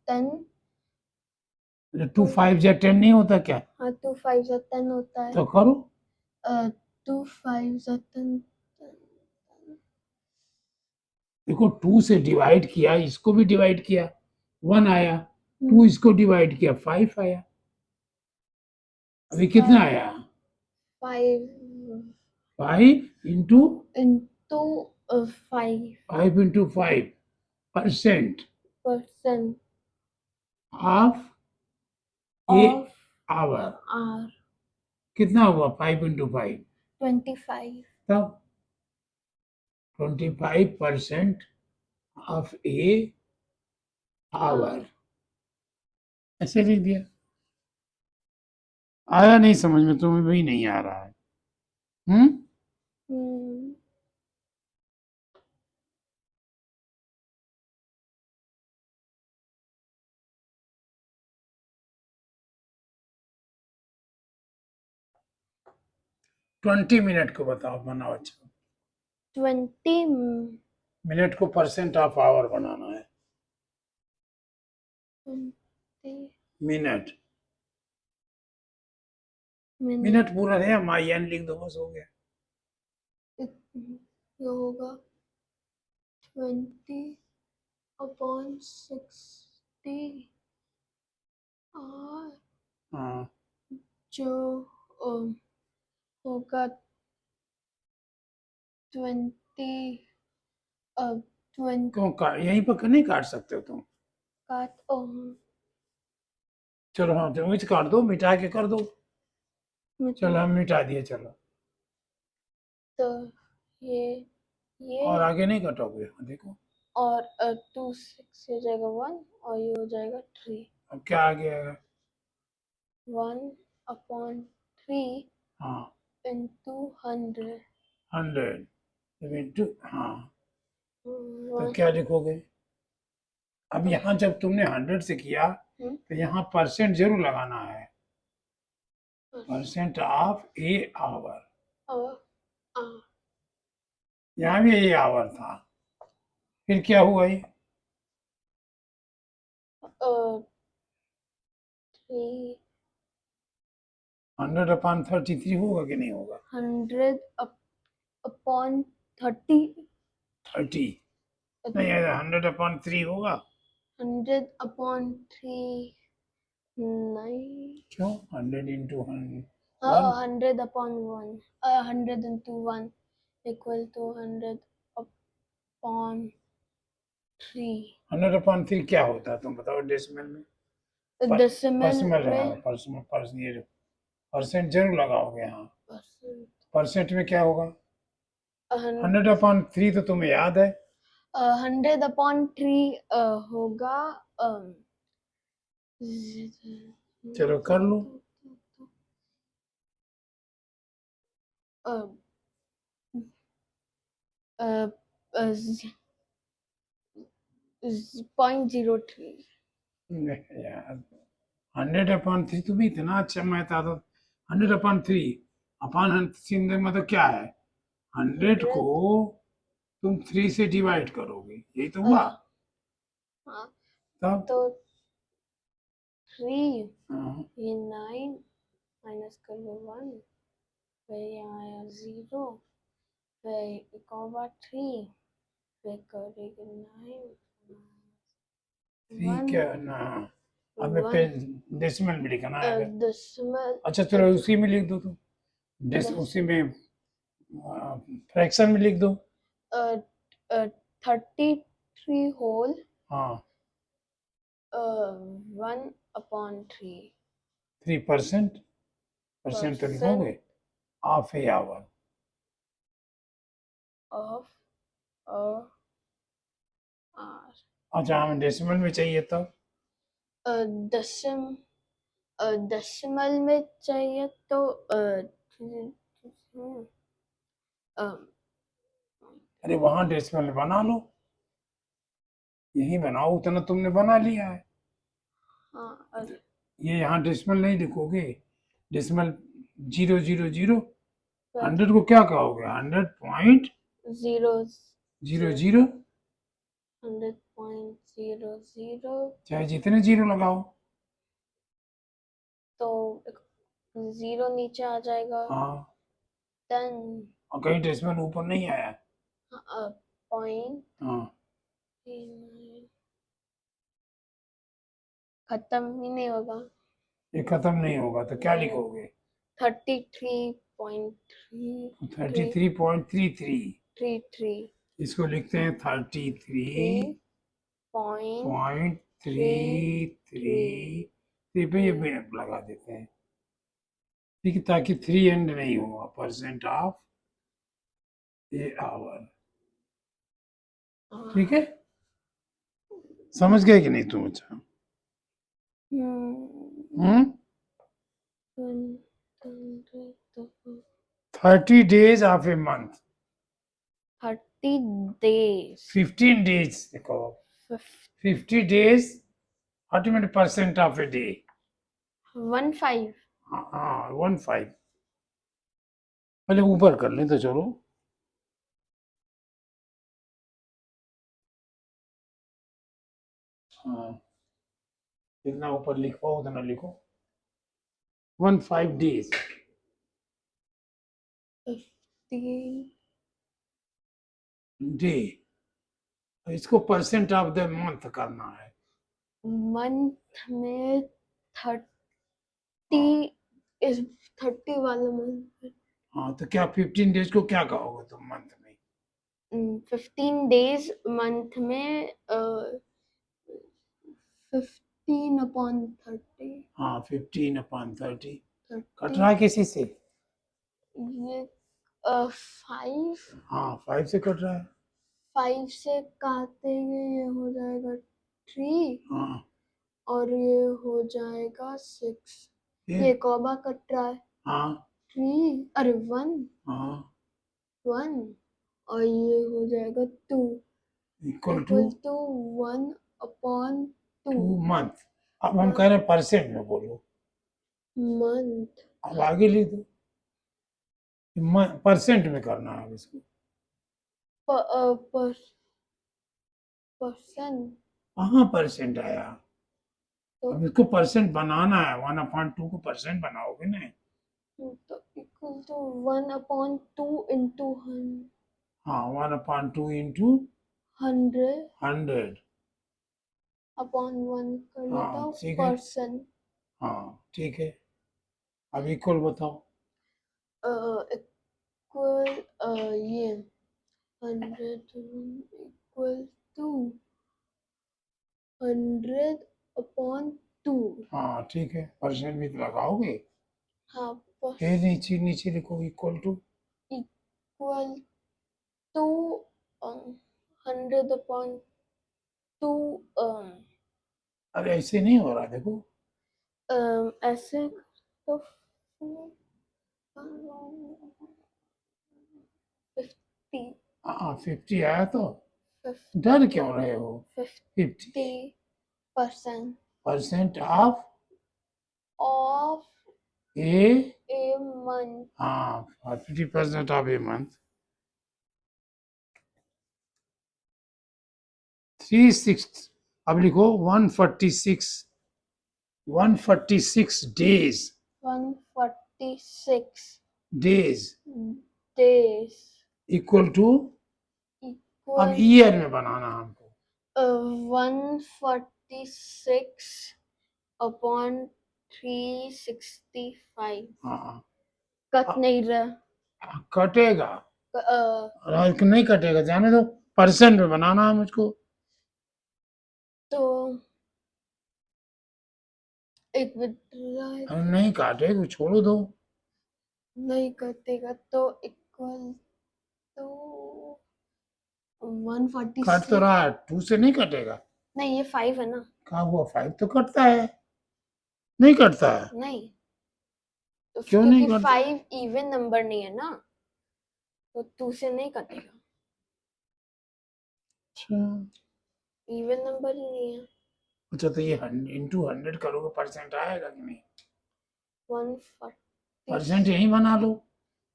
10 2 5 या 10 नहीं होता क्या? हाँ 2 5 जा 10 होता है तो करो 2 5 जा 10 देखो, 2 से डिवाइड किया, इसको भी डिवाइड किया 1 आया, 2 इसको डिवाइड किया 5 आया, अभी कितना आया? 5 5 into into 5 5 into 5% percent half a of hour, R कितना हुआ 5 इंटू 5? 25 तब 25% ऑफ ए आवर, ऐसे लिख दिया। आया नहीं समझ में, तुम्हें भी नहीं आ रहा है? hmm. 20 मिनट को बताओ, बनाओ। अच्छा 20 मिनट को परसेंट ऑफ आवर बनाना है, 20 मिनट, minute मिनट पूरा है, माई एन लिख दो बस हो गया। ये होगा 20 upon 60 और हाँ जो होगा 20 20 क्यों यहीं पर नहीं काट सकते हो तुम? काट चलो हाँ तुम काट दो, मिटा के कर दो। चलो हम मिटा दिए, चलो तो ये और आगे नहीं कटोगे, देखो और 2 6 हो जाएगा 1 और ये हो जाएगा 3 अब क्या आगे आएगा? 1 upon 3 हाँ into 100 100 इंटू, हाँ, तो वन। क्या लिखोगे? अब यहाँ जब तुमने 100 से किया तो यहाँ परसेंट जरूर लगाना है, परसेंट ऑफ ए आवर। यहाँ भी ए आवर था, फिर क्या हुआ ये? 3 100/33 होगा कि नहीं होगा? 100 अपॉन 30 30 नहीं, 100/3 होगा। 100 अपॉन 3 9 क्यों? 100 into 100 upon 1 100 into 1 equal to 100 upon 3 100/3 क्या होता है तुम बताओ डेसिमल में? decimal परसेंट में परसेंट जरूर लगाओगे यहाँ। percent परसेंट में क्या होगा? 100 100/3 तो तुम्हें याद है। 100 upon 3 होगा चलो कर लो। 0.03 यार 100/3 तुम्हें इतना अच्छा मैं था तो 100/3 अपॉन सिंधे मतलब क्या है? 100 को तुम 3 से डिवाइड करोगे, यही तो हुआ। हाँ तब तो 3 हाँ, ये 9 माइनस कर लो 1 फिर यहाँ आया 0 फिर एक और बार 3 फिर करेंगे 9 3 क्या ना, अब मैं पे डेसिमल में लिखना है अगर। decimal अच्छा चलो उसी में लिख दो तुम, उसी में फ्रैक्शन में लिख दो। 33 whole हाँ 1 upon 3 3% परसेंट तो लिखोगे, half a hour. of a hour अच्छा हमें डेसिमल में चाहिए तो decimal में चाहिए तो अरे वहां डेसिमल में बना लो, यही बनाओ, उतना तुमने बना लिया है। हाँ ये यहाँ डेसिमल नहीं लिखोगे, डेसिमल 000, 100 को क्या कहोगे? 0 100.00, 100.00 चाहे जितने जीरो लगाओ। तो 0 नीचे आ जाएगा हाँ, 10 और कहीं डेसिमल ऊपर नहीं आया। पॉइंट हाँ, खत्म ही नहीं होगा ये खत्म नहीं होगा तो क्या लिखोगे? 33.3 33.33, इसको लिखते हैं 33.33 पे ये लगा देते हैं, ठीक है, ताकि 3 एंड नहीं होगा, परसेंट ऑफ ए आवर। ठीक है, समझ गए कि नहीं तुम? अच्छा 30 days of a month, 30 days 15 days देखो, 50 days 30% ऑफ ए डे। 15 हाँ 15, पहले ऊपर कर लें तो चलो। हाँ जितना ऊपर लिखो उतना लिखो, 15 days 15 डे, इसको परसेंट ऑफ द मंथ करना है। मंथ में 30 इस 30 वाला मंथ हाँ तो क्या 15 डेज को क्या कहोगे तुम मंथ में? 15 days मंथ में 15 upon 30 हाँ 15/30 कट 30 रहा है किसी से? ये 5 हाँ 5 से कट रहा है। 5 से काटेंगे ये हो जाएगा 3 हाँ और ये हो जाएगा 6 फिर ये कौबा कट रहा है हाँ 3 अरे 1 हाँ 1 और ये हो जाएगा 2 equal to equal to 1/2 2 month. अब हम कह रहे हैं परसेंट में बोलो, मंथ अब आगे लिख दो, परसेंट में करना है अब इसको। परसेंट कहाँ परसेंट आया? तो अब इसको परसेंट बनाना है, 1/2 को परसेंट बनाओगे ना। इक्वल टू 1/2 इंटू हाँ, 1/2 इंटू 100 100। अपॉन 1 कर लेता हाँ हूँ ठीक है, परसेंट हाँ ठीक है। अब इक्वल बताओ। इक्वल ये 100 इक्वल टू 100/2 हाँ ठीक है, परसेंट भी तो लगाओगे। हाँ फिर नीचे नीचे लिखो इक्वल टू। इक्वल टू 100/2 अरे ऐसे नहीं हो रहा, देखो। ऐसे तो 50 हाँ 50 आया तो डर क्यों रहे हो? 50 50% percent of of a, a month हाँ 50% ऑफ ए मंथ। 36, अब लिखो 146 days 146 days days equal to, अब equal ईयर में बनाना हमको। 146 upon 365 हाँ कट नहीं रहा कटेगा, अ, नहीं कटेगा, जाने दो, परसेंट में बनाना है मुझको। तो एक मिनट हम नहीं काटेगा, छोड़ो दो। नहीं कटेगा तो इक्वल तो कट तो 146 रहा है, 2 से नहीं कटेगा। नहीं ये 5 है ना कहा हुआ 5 तो कटता है, नहीं कटता है? नहीं तो क्यों नहीं क्योंकि कटता? 5 इवन नंबर नहीं है ना तो 2 से नहीं कटेगा अच्छा, इवन नंबर ही नहीं है अच्छा तो ये इंटू 100 करोगे, परसेंट आएगा कि नहीं? 146 परसेंट यही बना लो,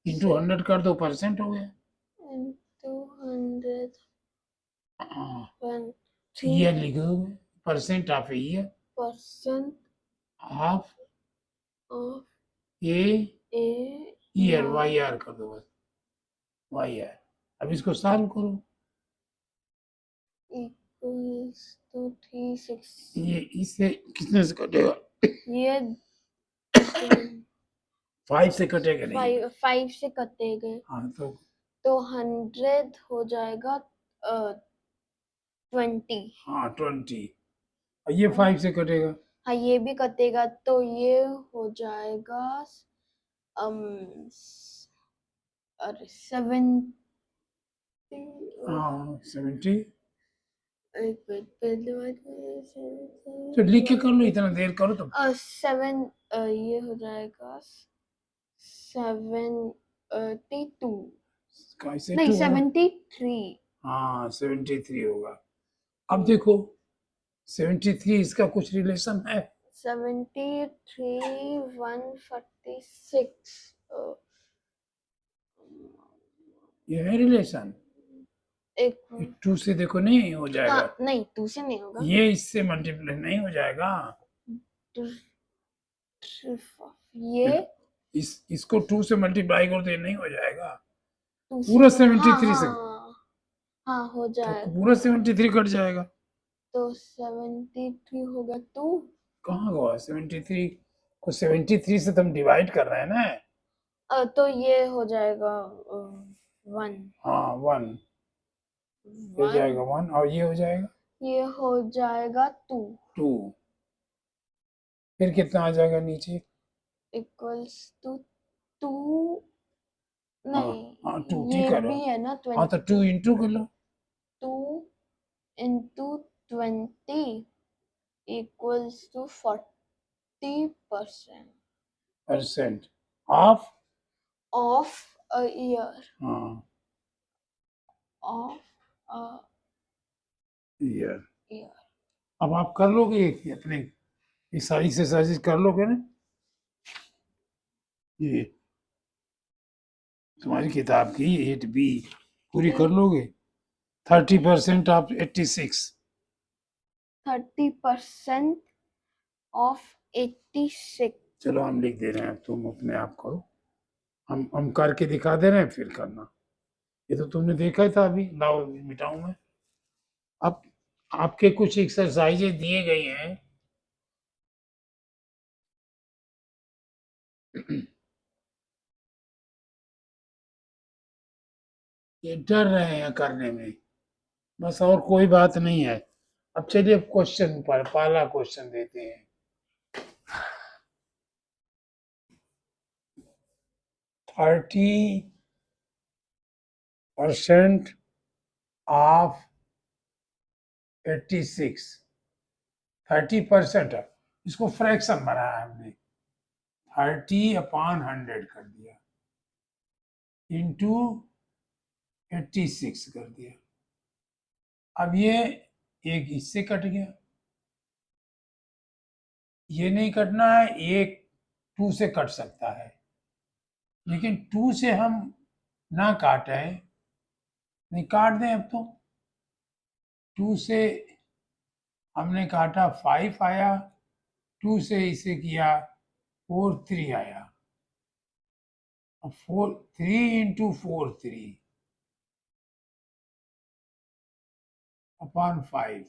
इंटू 100 कर दो, परसेंट हो गया। into 100 हाँ, 1 ईयर लिख दोगे, percent of year 3% of of a a year, month वाई आर कर दो बस, वाई आर। अब इसको सॉल्व करो, equals to 360 ये इससे कितने से कटेगा? ये 5 से कटेगा नहीं? 5 से कटेंगे हाँ तो 100 हो जाएगा 20 हाँ 20, और ये 5 से कटेगा। हाँ ये भी कटेगा तो ये हो जाएगा अरे 70 हाँ 70। एक मिनट पहले तो लिख के कर लो, इतना देर करो तो। 7 ये हो जाएगा 72 कैसे नहीं 2 होगा? 73 हाँ 73 होगा। अब देखो 73 इसका कुछ रिलेशन है? 73 146 ये है रिलेशन? एक 2 से देखो नहीं हो जाएगा, हाँ नहीं 2 से नहीं होगा ये इससे मल्टीप्लाई नहीं हो जाएगा। ये इसको 2 से मल्टीप्लाई करो तो ये नहीं हो जाएगा, 2 से पूरा हाँ 73 से हाँ हो तो जाए पूरा 73 कट जाएगा। तो 73 होगा 2 कहाँ हुआ 73 को? 73 से तुम डिवाइड कर रहे हैं ना। तो ये हो जाएगा 1 हाँ 1 हो जाएगा, 1 और ये हो जाएगा ये हो जाएगा 2 2। फिर कितना आ जाएगा नीचे? इक्वल्स टू 2 हाँ नहीं हाँ 2 ये ठीक करो। भी है ना हाँ तो 2 इंटू कर लो। 2 into 20 equals to 40% percent of of a year हाँ of a ईयर। year. अब आप कर लोगे ये अपने ये सारी एक्सरसाइजेस कर लोगे ना? ये तुम्हारी किताब की 8B पूरी कर लोगे? 30% ऑफ 86। 30% of 86. चलो हम लिख दे रहे हैं, तुम अपने आप करो। हम करके दिखा दे रहे हैं, फिर करना। ये तो तुमने देखा ही था अभी। लाओ मिटाऊं मैं। अब आपके कुछ एक्सरसाइजेज दिए गए हैं। ये डर रहे हैं करने में, बस, और कोई बात नहीं है। अब चलिए क्वेश्चन पर पहला क्वेश्चन देते हैं। 30% ऑफ 86। 30% इसको फ्रैक्शन बनाया हमने। 30/100 कर दिया, इंटू 86 कर दिया। अब ये एक इससे कट गया, ये नहीं कटना है, एक 2 से कट सकता है, लेकिन 2 से हम ना काटे, नहीं काट दें। अब तो 2 से हमने काटा 5 आया, 2 से इसे किया 4 3 आया। अब 4 3 into 4 3 upon 5,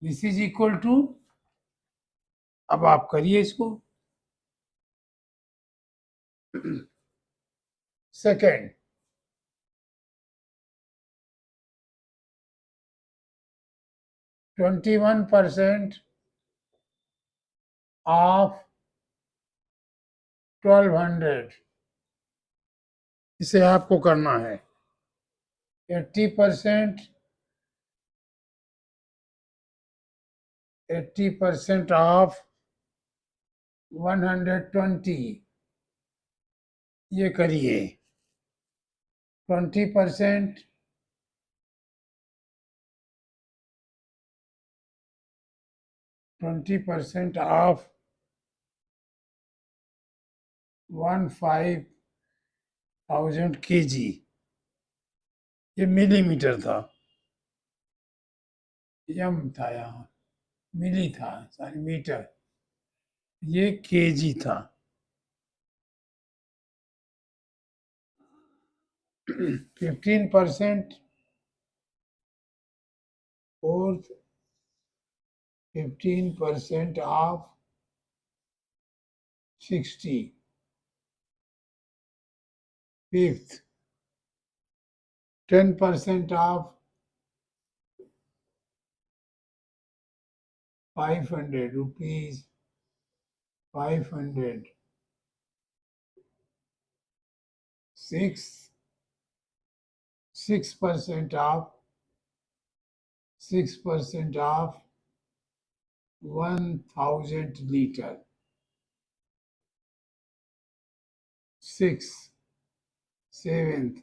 this is equal to. अब आप करिए इसको। सेकेंड, 21% ऑफ 1200, इसे आपको करना है। 80% ऑफ 120, ये करिए। 20% 20% ऑफ 15,000 kg, ये मिलीमीटर था, यम था यहाँ, मिली था, सॉरी मीटर, ये केजी था। 15% और 15% of 60, fifth 10% of 500 rupees, 500, 6% of 6% of 1000 liter, 6 7th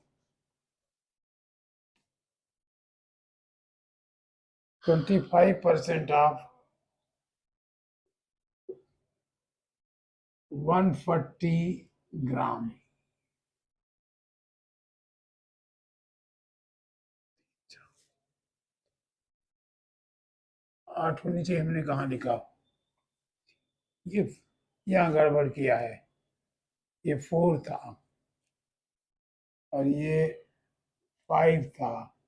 25% of 140 ग्राम। आठ होनी चाहिए, हमने कहाँ लिखा? ये यहाँ गड़बड़ किया है, ये 4 था और ये 5 था।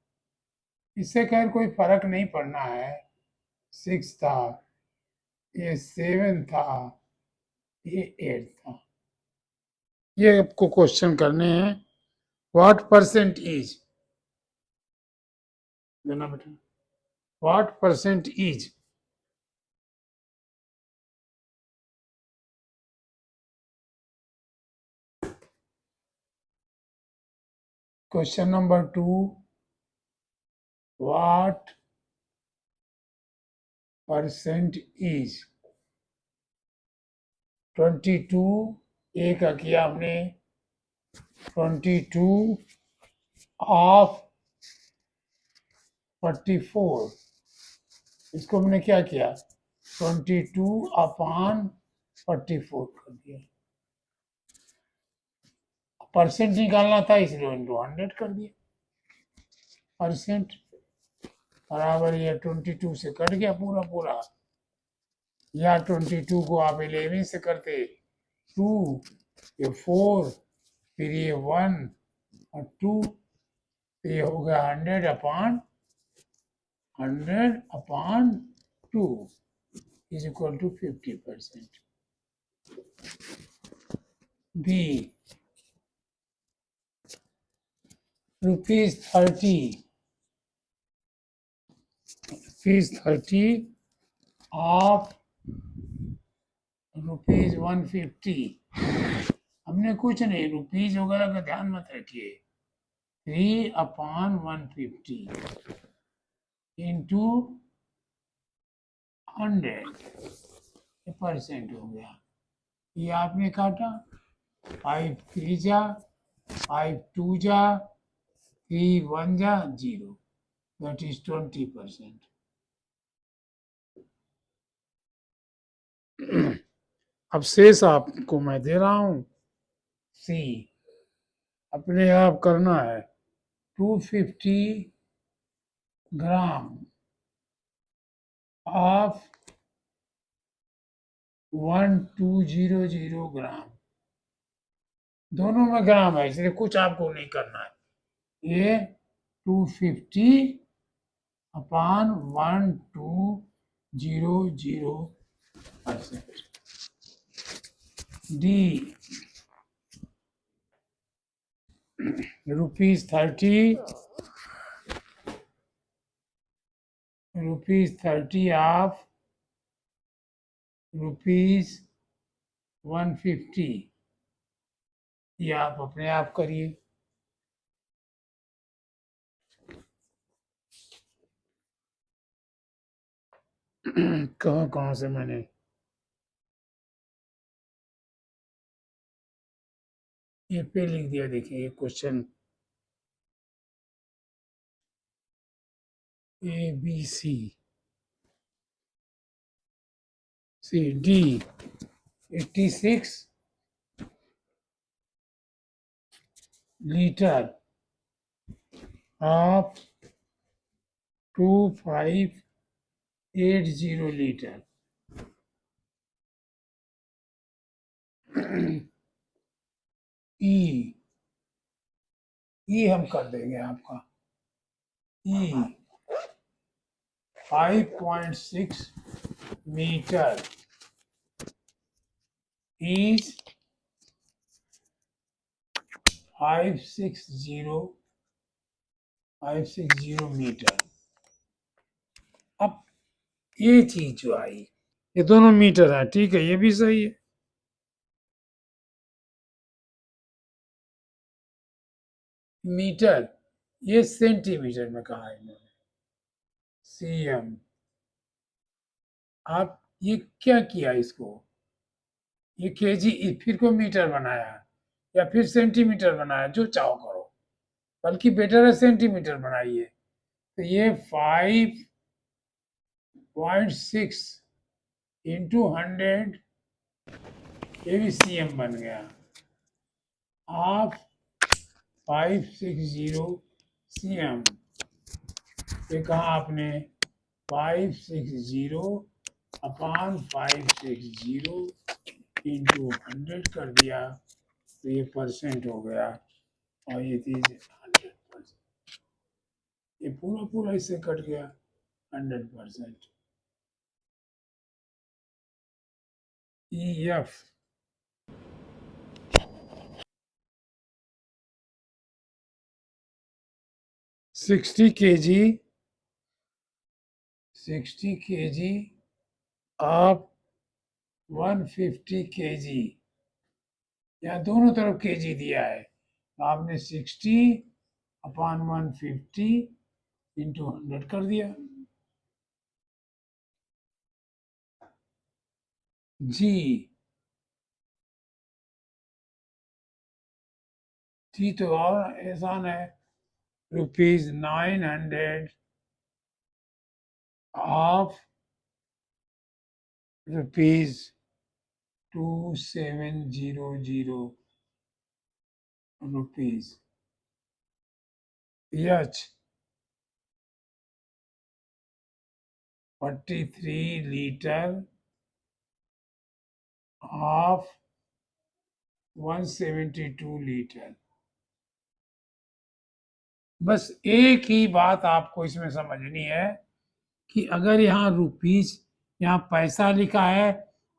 इससे खैर कोई फर्क नहीं पड़ना है। 6 था, ये 7 था, ये 8 था। ये आपको क्वेश्चन करने हैं। व्हाट परसेंट इज, देना बेटा, what percent is question number 2, what percent is 22, ए का किया हमने 22 ऑफ 44, इसको हमने क्या किया 22/44 कर दिया। परसेंट निकालना था इसलिए इंटू 100 कर दिया। परसेंट बराबर ये 22 से कट गया पूरा पूरा, या 22 को आप 11 से करते 2, ये 4, फिर ये 1 और 2, तो ये हो गया 100/2 is equal to 50%. B, ₹30 of ₹150। हमने कुछ नहीं, रुपीज वगैरह का ध्यान मत रखिए। 3/150 इंटू 100% हो गया। ये आपने काटा 5 3 जा 5 2 जा 3 1 जा 0, दैट इज 20%। अब शेष आपको मैं दे रहा हूं सी, अपने आप करना है 250 ग्राम ऑफ 1200 ग्राम, दोनों में ग्राम है इसलिए कुछ आपको नहीं करना है। ये 250/1200%। डी, ₹30 ऑफ ₹150, ये आप अपने आप करिए। कहाँ कहाँ से मैंने ये पे लिख दिया, देखिए ये question ABC D 86 liter of 2580 liter। ई हम कर देंगे आपका ई 5.6 मीटर is 560 मीटर। अब ये चीज जो आई, ये दोनों मीटर है, ठीक है, ये भी सही है। मीटर, ये सेंटीमीटर में कहा है इन्होंने, सीएम। आप ये क्या किया इसको, ये केजी फिर को मीटर बनाया या फिर सेंटीमीटर बनाया, जो चाहो करो, बल्कि बेटर है सेंटीमीटर बनाइए। तो ये 5.6 इंटू 100, ये भी सीएम बन गया। आप 560 सीएम, ये कहा आपने 560/560 इंटू 100 कर दिया, तो ये परसेंट हो गया, और ये चीज 100%, ये पूरा पूरा इससे कट गया 100%। EF 60 kg of 150 kg, यहाँ दोनों तरफ केजी दिया है, तो आपने 60/150 इंटू 100 कर दिया। जी तो और आसान है, ₹900 of rupees 2700 rupees. Yes, 43 liter of 172 litre. बस एक ही बात आपको इसमें समझनी है कि अगर यहाँ रुपीज, यहाँ पैसा लिखा है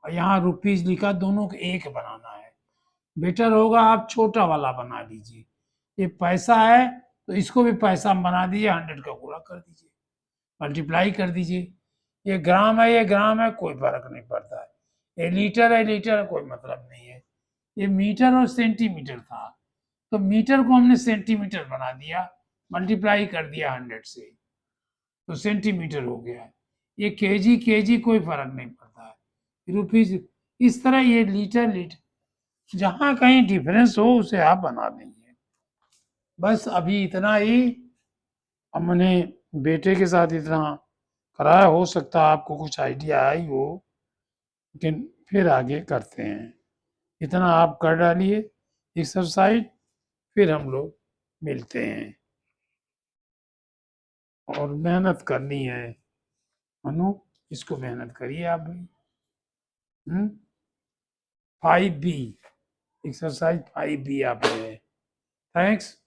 और यहाँ रुपीज लिखा, दोनों को एक बनाना है। बेटर होगा आप छोटा वाला बना लीजिए। ये पैसा है तो इसको भी पैसा में बना दीजिए, 100 का गुणा कर दीजिए, मल्टीप्लाई कर दीजिए। ये ग्राम है, ये ग्राम है, कोई फर्क नहीं पड़ता है। ये लीटर है, लीटर है, कोई मतलब नहीं है। ये मीटर और सेंटीमीटर था, तो मीटर को हमने सेंटीमीटर बना दिया, मल्टीप्लाई कर दिया 100 से, तो सेंटीमीटर हो गया। ये केजी, केजी कोई फर्क नहीं पड़ता है। रुपीज, इस तरह ये लीटर, लीटर, जहां कहीं डिफरेंस हो उसे आप बना देंगे। बस अभी इतना ही हमने बेटे के साथ इतना कराया। हो सकता है आपको कुछ आइडिया आई हो, लेकिन फिर आगे करते हैं। इतना आप कर डालिए एक्सरसाइज, फिर हम लोग मिलते हैं। और मेहनत करनी है मनु, इसको मेहनत करिए आप भाई। 5B, एक्सरसाइज 5B आप है। थैंक्स।